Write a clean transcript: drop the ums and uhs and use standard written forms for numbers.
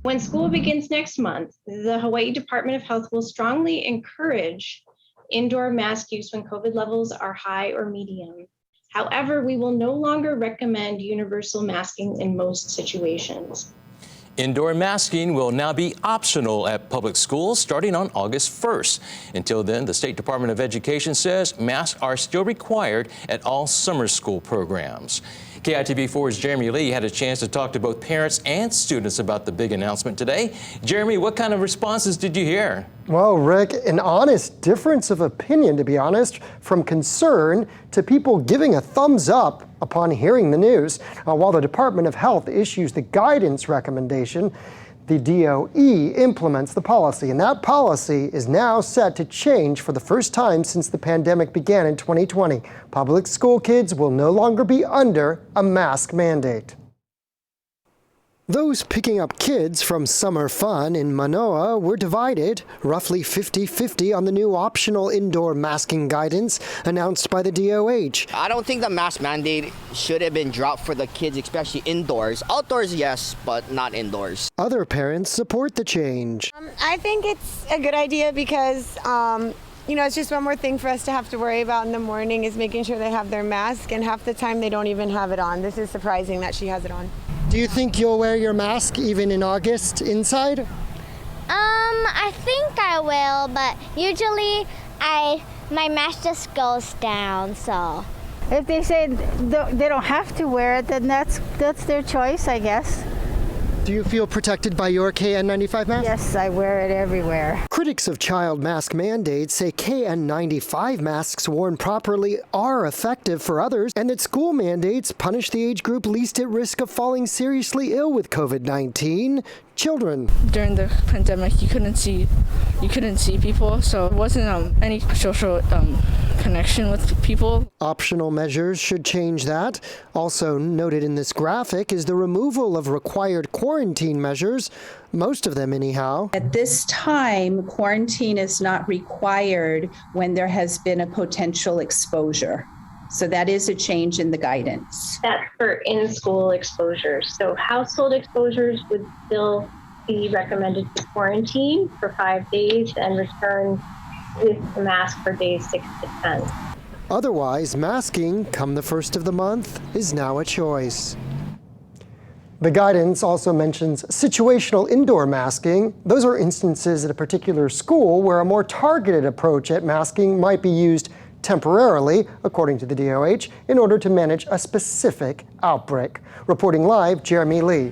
When school begins next month, the Hawaii Department of Health will strongly encourage indoor mask use when COVID levels are high or medium. However, we will no longer recommend universal masking in most situations. Indoor masking will now be optional at public schools starting on August 1st. Until then, the State Department of Education says masks are still required at all summer school programs. KITV4's Jeremy Lee had a chance to talk to both parents and students about the big announcement today. Jeremy, what kind of responses did you hear? Well, Rick, an honest difference of opinion, to be honest, from concern to people giving a thumbs up upon hearing the news. While the Department of Health issues the guidance recommendation, the DOE implements the policy, and that policy is now set to change for the first time since the pandemic began in 2020. Public school kids will no longer be under a mask mandate. Those picking up kids from summer fun in Manoa were divided, roughly 50-50 on the new optional indoor masking guidance announced by the DOH. I don't think the mask mandate should have been dropped for the kids, especially indoors. Outdoors, yes, but not indoors. Other parents support the change. I think it's a good idea because it's just one more thing for us to have to worry about in the morning is making sure they have their mask, and half the time they don't even have it on. This is surprising that she has it on. Do you think you'll wear your mask even in August inside? I think I will, but usually my mask just goes down, so. If they say they don't have to wear it, then that's their choice, I guess. Do you feel protected by your KN95 mask? Yes, I wear it everywhere. Critics of child mask mandates say KN95 masks worn properly are effective for others, and that school mandates punish the age group least at risk of falling seriously ill with COVID-19, children. During the pandemic, you couldn't see people, so it wasn't any social connection with people. Optional measures should change that. Also noted in this graphic is the removal of required quarantine measures, most of them anyhow. At this time, quarantine is not required when there has been a potential exposure. So that is a change in the guidance. That's for in-school exposures. So household exposures would still be recommended to quarantine for 5 days and return with the mask for days 6 to 10. Otherwise, masking, come the first of the month, is now a choice. The guidance also mentions situational indoor masking. Those are instances at a particular school where a more targeted approach at masking might be used temporarily, according to the DOH, in order to manage a specific outbreak. Reporting live, Jeremy Lee.